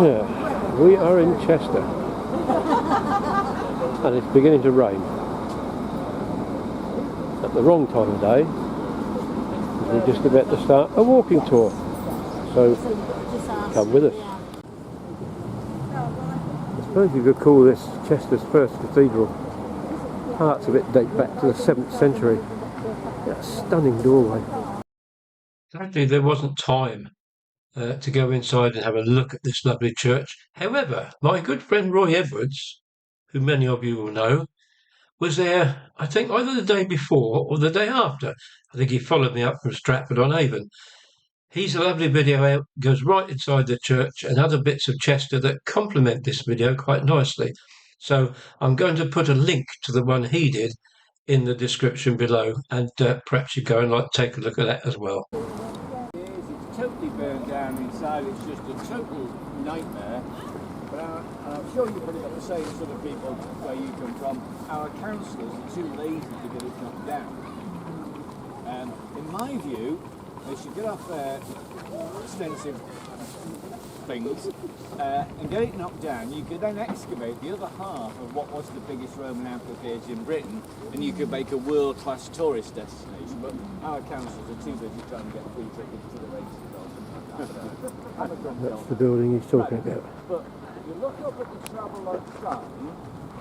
Yeah, we are in Chester and it's beginning to rain at the wrong time of day. We're just about to start a walking tour, so come with us. I suppose you could call this Chester's first cathedral. Parts of it date back to the 7th century. A stunning doorway. Sadly, there wasn't time to go inside and have a look at this lovely church. However, my good friend Roy Edwards, who many of you will know, was there, I think, either the day before or the day after. I think he followed me up from Stratford-on-Avon. He's a lovely video out, goes right inside the church and other bits of Chester that complement this video quite nicely. So I'm going to put a link to the one he did in the description below, and perhaps you go and take a look at that as well. It's totally burned down inside, it's just a total nightmare. But I'm sure you've probably got the same sort of people where you come from. Our councillors are too lazy to get it knocked down. In my view, they should get off their extensive things and get it knocked down. You could then excavate the other half of what was the biggest Roman amphitheatre in Britain, and you could make a world-class tourist destination. But our councils are too busy trying to get free tickets to the races or something like that. That's the building he's talking about. But you look up at the travel lodge sign,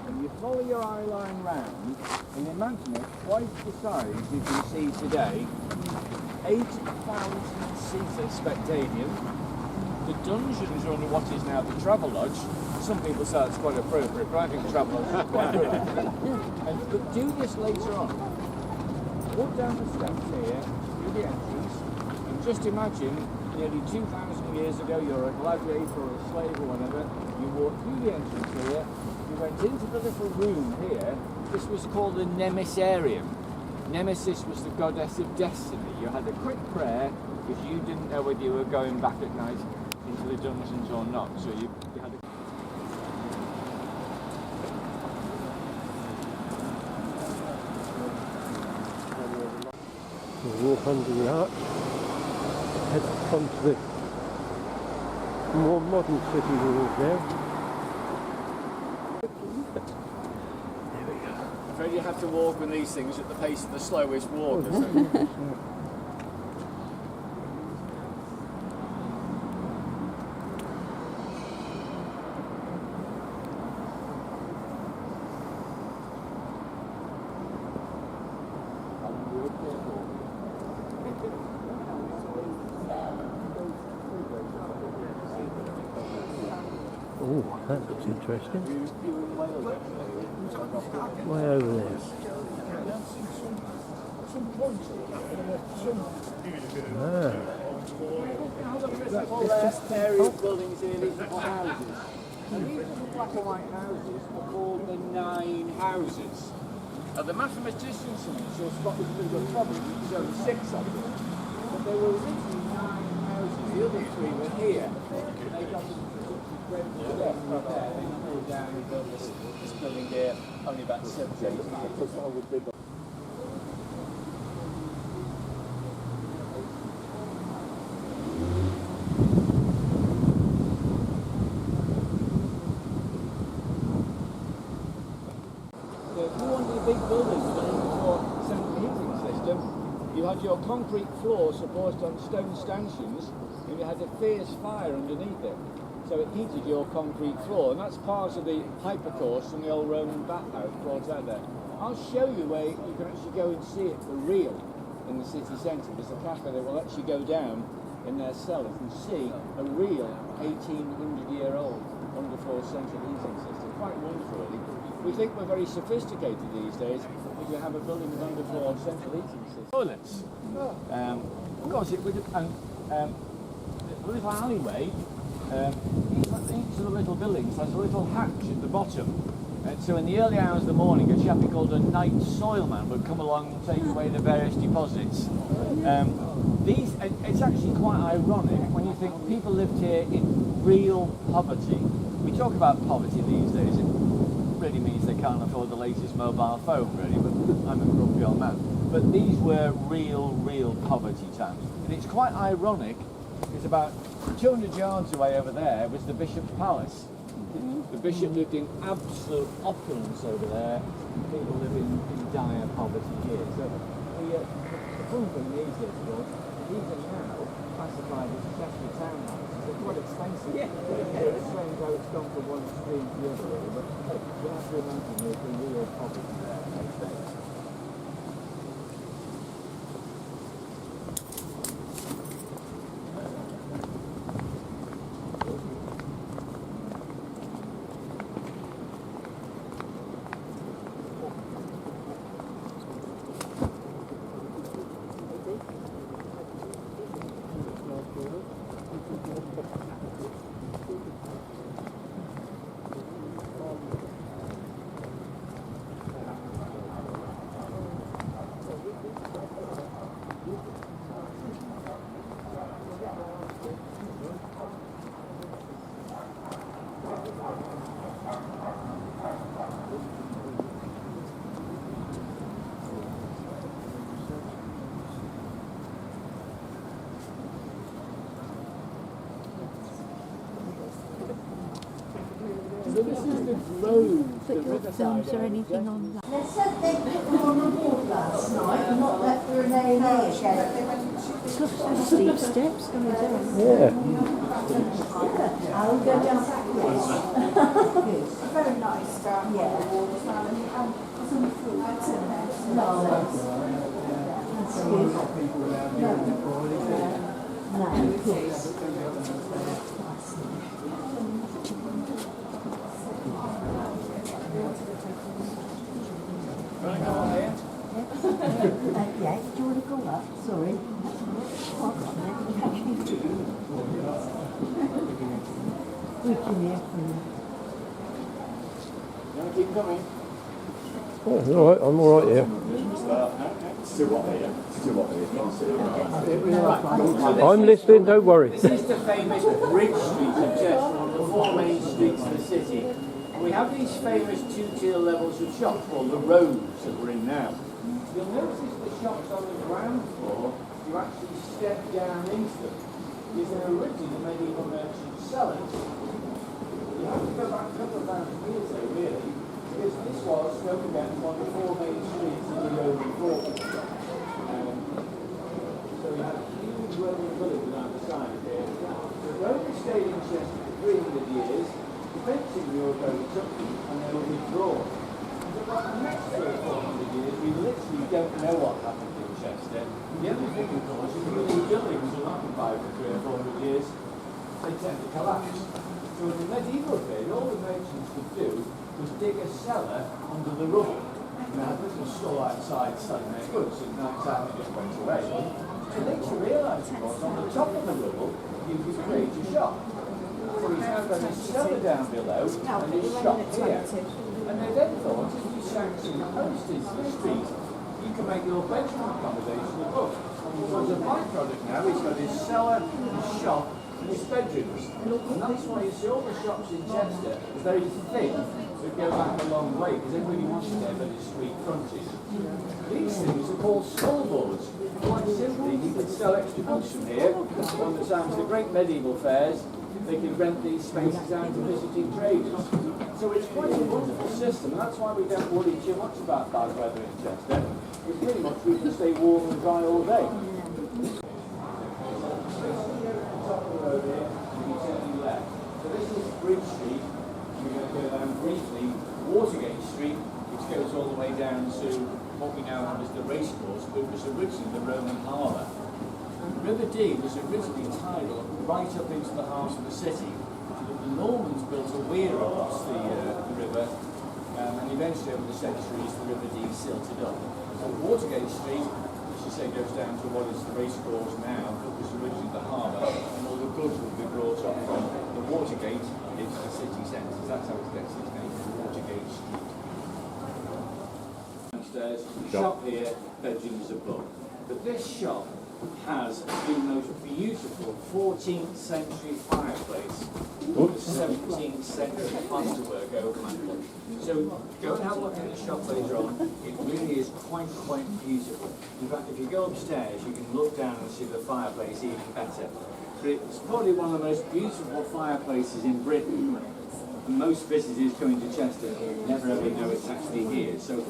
and you follow your eye line round, and imagine it twice the size you can see today. 8,000-seater spectanium. The dungeons are under what is now the travel lodge. Some people say it's quite appropriate, but I think the travel lodge is quite appropriate. But do this later on. Walk down the steps here, through the entrance, and just imagine nearly 2,000 years ago you're a gladiator or a slave or whatever. You walked through the entrance here, you went into the little room here. This was called the Nemesarium. Nemesis was the goddess of destiny. You had a quick prayer because you didn't know whether you were going back at night into the dungeons or not. So you had a... We'll walk under the arch, head up onto the more modern city walls now. I'm afraid you have to walk on these things at the pace of the slowest walkers. Oh, that looks interesting. Way over there. All area of buildings here, these little houses. And these little black and white houses are called the 9 houses. Now the mathematicians will spot this little trouble, there's only 6 of them. But there were originally 9 houses, the other 3 were here. They got they pulled down and built this building here only about 7 years ago. Big buildings with an underfloor central heating system, you had your concrete floor supported on stone stanchions, and you had a fierce fire underneath it. So it heated your concrete floor, and that's part of the hypercourse from the old Roman bathhouse brought out there. I'll show you where you can actually go and see it for real in the city centre. There's a cafe that will let you go down in their cellars and see a real 1800-year-old underfloor central heating system. Quite wonderful, really. We think we're very sophisticated these days if you have a building with underfloor central heating system. Toilets. Of course, it would. The little alleyway. Each of the little buildings has a little hatch at the bottom. So in the early hours of the morning, a chappie called a night soilman would come along and take away the various deposits. It's actually quite ironic when you think people lived here in real poverty. We talk about poverty these days. It really means they can't afford the latest mobile phone, really, but I'm a grumpy old man. But these were real poverty times. And it's quite ironic, because about 200 yards away over there was the Bishop's Palace. The Bishop lived in absolute opulence over there. People live in dire poverty here. So the fun thing these days, of course, these are now classified as Chester townhouses. They're quite expensive. It's strange how it's gone from one extreme to the other, really, but you have to imagine there's a real poverty there these days. So this is the grove, the riverside Or anything on that? They said they put them on the board last night and not let the remain here again. Gosh, steep steps going down. Yeah. I'll go down back, yes. Very nice down Yeah. the wall as well, and some fruits in there. No, that's good. No, of course. Yeah, do you want to go up? Sorry. We can hear from you. You want to keep coming? Oh, all right, I'm all right here. I'm listening, don't worry. This is the famous Bridge Street of Chester, one of the four main streets of the city. And we have these famous two-tier levels of shops called the rows that we're in now. You'll notice the shops on the ground floor, you actually step down into them. These are originally medieval merchant cellars. You have to go back a couple of thousand years though, really, because this was, don't forget, one of the four main streets in the Roman Quarter. So we had a huge Roman village on either side here. The Romans stayed in Chester for 300 years, eventually the Europeans took them and they were withdrawn. And for about the next 300 or 400 years, we literally don't know what happened in Chester. The only thing, of course, is that these buildings are occupied for 300 or 400 years, they tend to collapse. So in the medieval period, all the merchants could do was dig a cellar under the rubble. Now, this was still outside selling their goods, and that sadly just went away. So later realised, of course, on the top of the rubble, you could create a shop. So he's now got a cellar down below, and his shop here. And they then thought, if you sank some posts into the street, you can make your bedroom accommodation above. So as a byproduct now, he's got his cellar, his shop, and his bedrooms. And that's why you see all the shops in Chester are very thin, but go back a long way, because everybody wants to have a street frontage. These things are called stallboards. Quite simply, you could sell extra goods from here. On the times of the great medieval fairs, they could rent these spaces out to visiting traders. So it's quite a wonderful system, and that's why we don't worry too much about bad weather in Chester. It's pretty much we can stay warm and dry all day. So this is Bridge Street. We're going to go down briefly Watergate Street, which goes all the way down to what we now have as the racecourse, but was originally the Roman harbour. River Dee was originally tidal right up into the heart of the city. The Normans built a weir across the river, and eventually over the centuries the River Dee silted up. So Watergate Street, which you say goes down to what is the racecourse now, but was originally the harbour, and all the goods would be brought up from the Watergate into the city centres. That's how it gets its name, Watergate Street. Downstairs, shop here, bedrooms above. But this shop has the most beautiful 14th century fireplace with 17th century plasterwork over it. So go and have a look at the shop later on. It really is quite beautiful. In fact, if you go upstairs, you can look down and see the fireplace even better. It's probably one of the most beautiful fireplaces in Britain. And most visitors coming to Chester never ever know it's actually here. So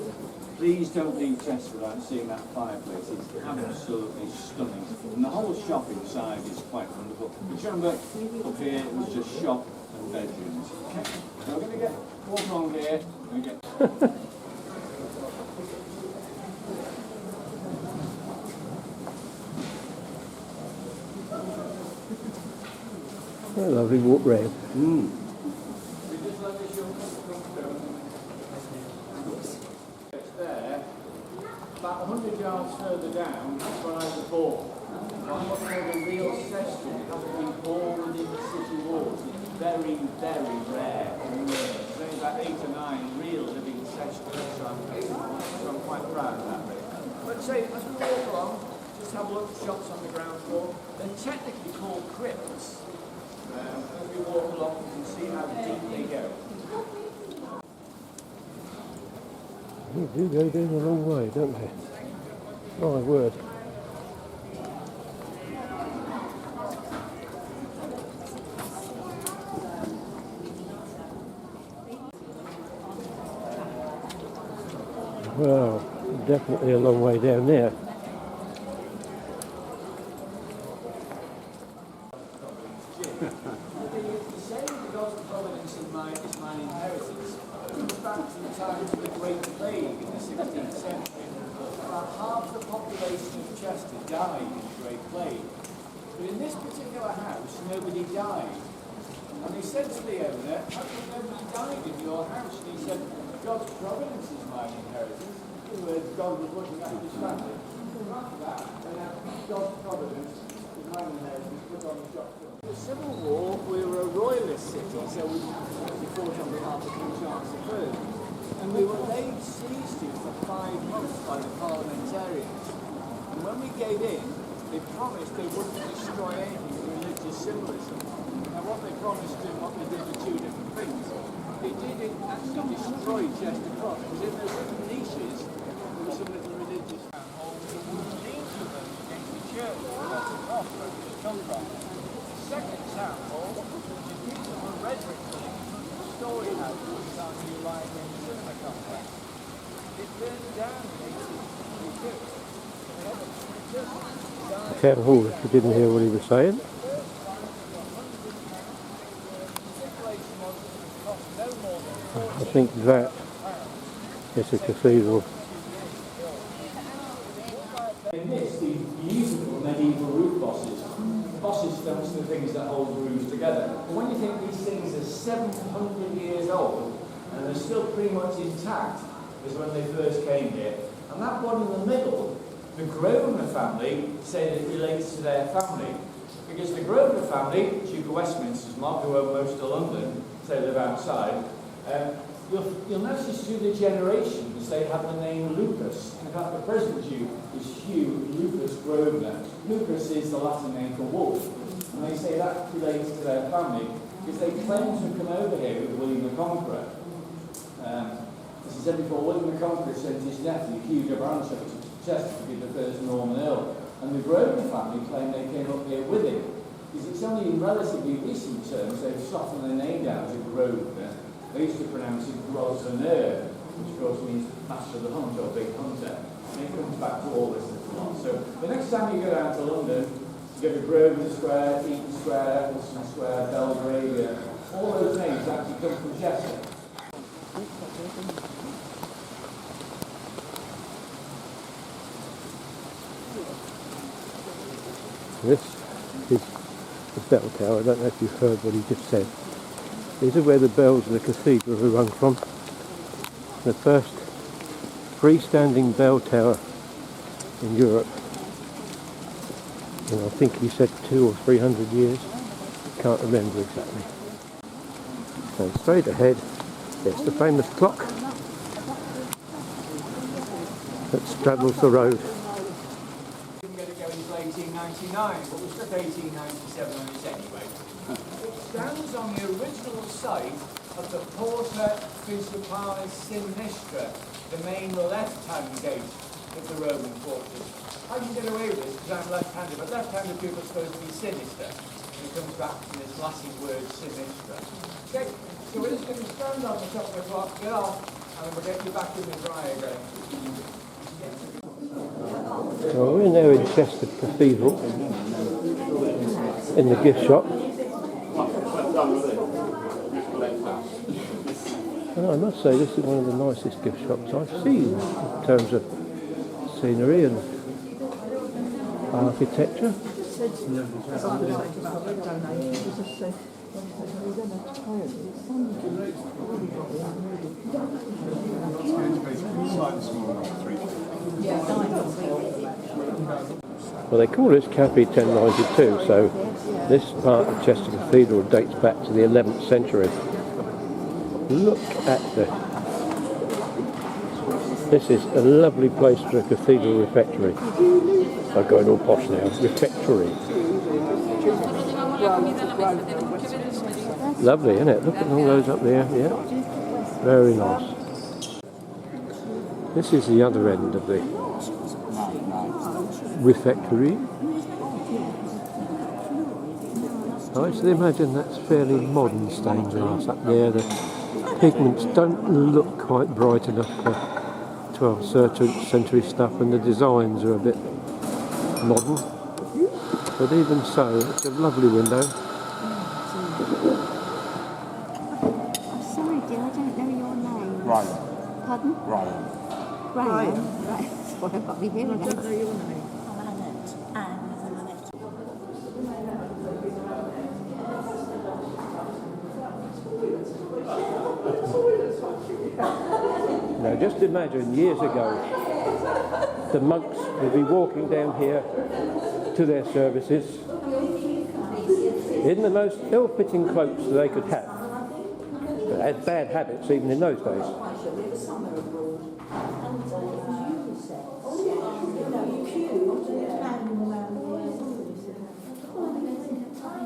please don't leave Chester without seeing that fireplace. It's absolutely stunning. And the whole shop inside is quite wonderful. But remember, up here it was just shop and bedrooms. So we're going to walk along here and get... A lovely walk round. It's there. About 100 yards further down, that's where I was born. On what's called a real session, it has to be born within the city walls. It's very, very rare. There's only about 8 or 9 real living sessions, so I'm quite proud of that. But say, as we walk along, just have a look at shops on the ground floor. They're technically called crypts. As we walk along, you can see how deep they go. They do go down a long way, don't they? My word. Well, definitely a long way down there. Times of the Great Plague in the 16th century. About half the population of Chester died in the Great Plague. But in this particular house, nobody died. And they said to the owner, how come nobody died in your house? And he said, God's providence is my inheritance. In other words, God was looking after his family. After that, God's providence is my inheritance, put on the shop floor. The Civil War, we were a royalist city, so we fought on behalf of King Charles I. And we were laid siege to for 5 months by the parliamentarians. And when we gave in, they promised they wouldn't destroy anything with religious symbolism. Now what they promised and what they did were 2 different things. They did actually destroy Chester Cross, because in those little niches, there were some little religious holes that would lean to them against the church of Chester Cross, where it should come from. The second town hall, which is beautiful Redbrick building, story house, which is our new library and cinema complex. It burned down in 1862. Town hall, if you didn't hear what he was saying. I think that is a cathedral. In this, these beautiful medieval roof bosses. Bosses stones are the things that hold the roofs together. But when you think these things are 700 years old and they're still pretty much intact as when they first came here. And that one in the middle, the Grosvenor family, say that it relates to their family. Because the Grosvenor family, Duke of Westminster's mob, who own most of London, say live outside, you'll notice through the generations they have the name Lucas. In fact, the present Duke is Hugh Lucas Grosvenor. Lucas is the Latin name for wolf. And they say that relates to their family because they claim to have come over here with William the Conqueror. As I said before, William the Conqueror sent his nephew, Hugh de Brancho, to Chester to be the first Norman Earl. And the Grosvenor family claim they came up here with him. Because it's only in relatively recent terms they've softened the name down to Grosvenor. They used to pronounce it Grosvenor, which of course means master of the hunt or big hunter. And it comes back to all this little lot. So the next time you go down to London, you go to Grosvenor Square, Eaton Square, Eccleston Square, Belgravia. All those names actually come from Chester. This is the bell tower. I don't know if you've heard what he just said. These are where the bells of the cathedral are rung from. The first freestanding bell tower in Europe. And I think he said 200 or 300 years. Can't remember exactly. And straight ahead, there's the famous clock that straddles the road. We were going to go until 1899, but we stuck 1897 on it anyway. It stands on the original site of the Porta Principalis Sinistra, the main left-hand gate of the Roman fortress. I can get away with this because I'm left-handed, but left-handed people are supposed to be sinister. and it comes back to this Latin word sinistra. Okay, so we're just going to stand on the top of the clock, get off, and then we'll get you back in the dry again. So we're now in Chester Cathedral, in the gift shop. And I must say this is one of the nicest gift shops I've seen in terms of scenery and architecture. Well, they call this Cafe 1092, so this part of Chester Cathedral dates back to the 11th century. Look at this is a lovely place for a cathedral refectory. I'm going all posh now. Refectory. Lovely, isn't it? Look at all those up there. Yeah, very nice. This is the other end of the refectory. I actually imagine that's fairly modern stained glass up there. The pigments don't look quite bright enough for 12th century stuff, and the designs are a bit modern. But even so, it's a lovely window. I'm sorry, dear, I don't know your name. Ryan. Pardon? Ryan. Ryan. Right. That's what I've got me hearing. I don't know your name. Now just imagine years ago, the monks would be walking down here to their services in the most ill-fitting cloaks that they could have. They had bad habits even in those days.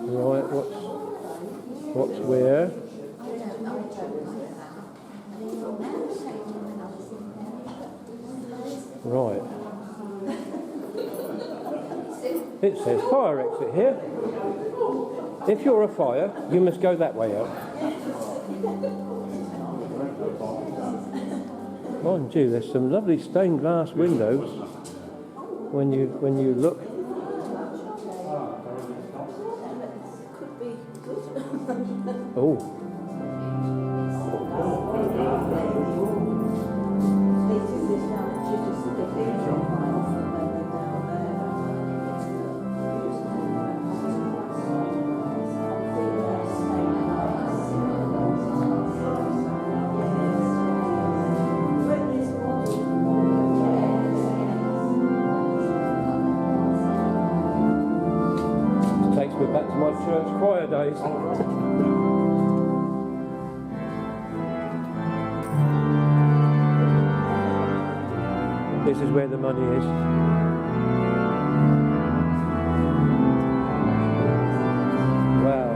Right, what's where? Right. It says fire exit here. If you're a fire, you must go that way out. Mind you, there's some lovely stained glass windows when you look. Oh. Takes me back to my church choir days. This is where the money is. Wow.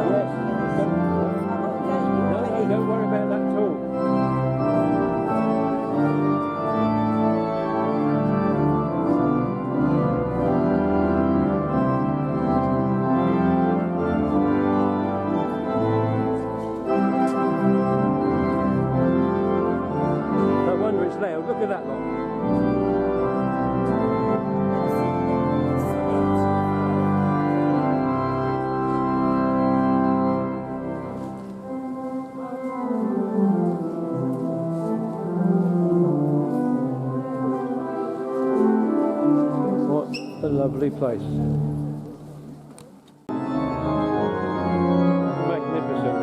Yes. No, don't worry about that at all. Look at that lot. What a lovely place. Magnificent.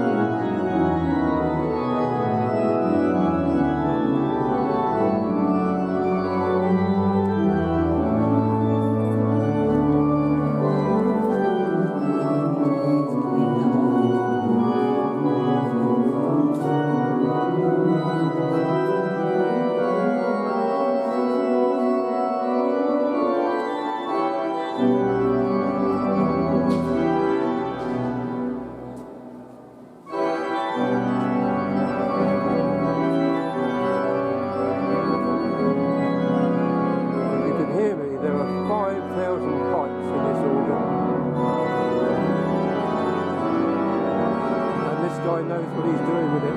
knows what he's doing with it.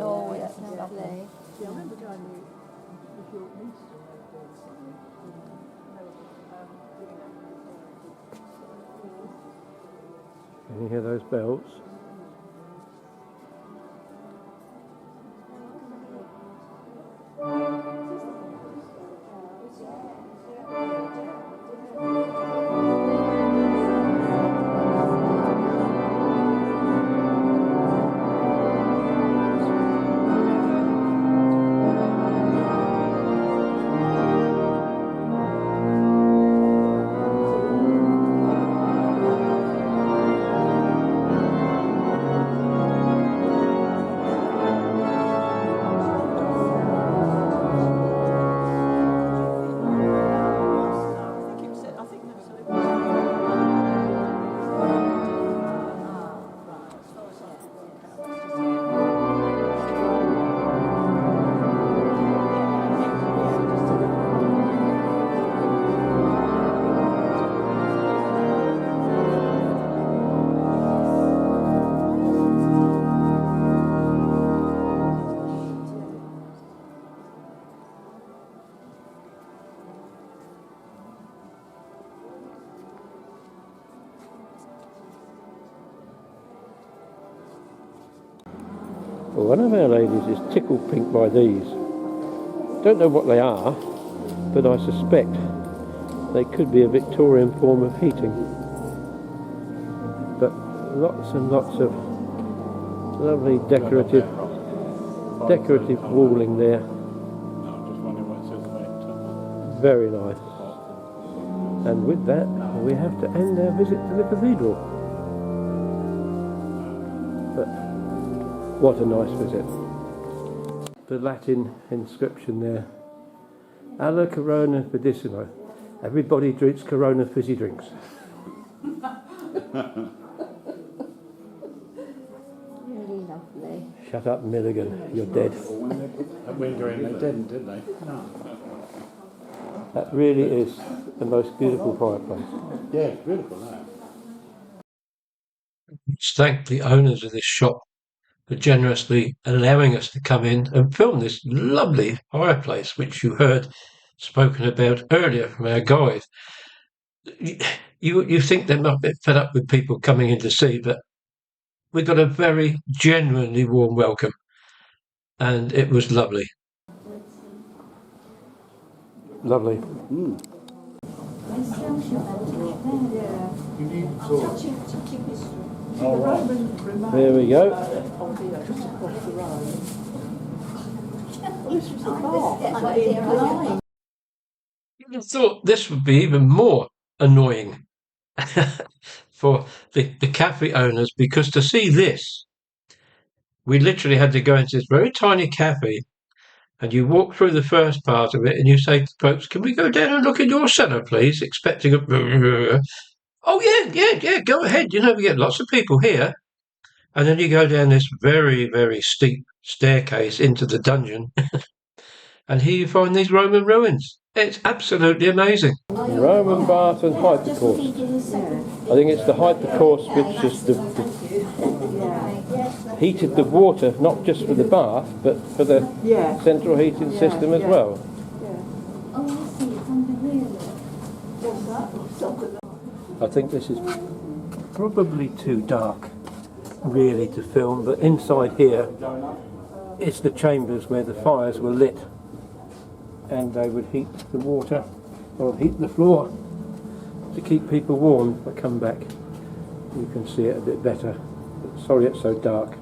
Oh, it's lovely. Can you hear those bells? Well, one of our ladies is tickled pink by these. Don't know what they are, but I suspect they could be a Victorian form of heating. But lots and lots of lovely decorative walling there. Very nice. And with that, we have to end our visit to the cathedral. But what a nice visit. The Latin inscription there. Alla Corona Fidissimo. Everybody drinks Corona fizzy drinks. Really lovely. Shut up, Milligan. You're dead. They didn't, did they? No. That really is the most beautiful fireplace. Yeah, it's beautiful, that. Let's thank the owners of this shop for generously allowing us to come in and film this lovely fireplace, which you heard spoken about earlier from our guide. You think they're not a bit fed up with people coming in to see, but we got a very genuinely warm welcome, and it was lovely. Lovely. There we go. I thought this would be even more annoying for the cafe owners, because to see this, we literally had to go into this very tiny cafe, and you walk through the first part of it and you say to folks, can we go down and look in your cellar, please? Expecting a... Oh, yeah, go ahead. You know, we get lots of people here. And then you go down this very, very steep staircase into the dungeon. And here you find these Roman ruins. It's absolutely amazing. Roman bath and hypercourse. I think it's the hypercourse which just heated the water, not just for the bath, but for the central heating system as well. I think this is probably too dark really to film, but inside here it's the chambers where the fires were lit, and they would heat the water or heat the floor to keep people warm. If I come back you can see it a bit better, but sorry it's so dark.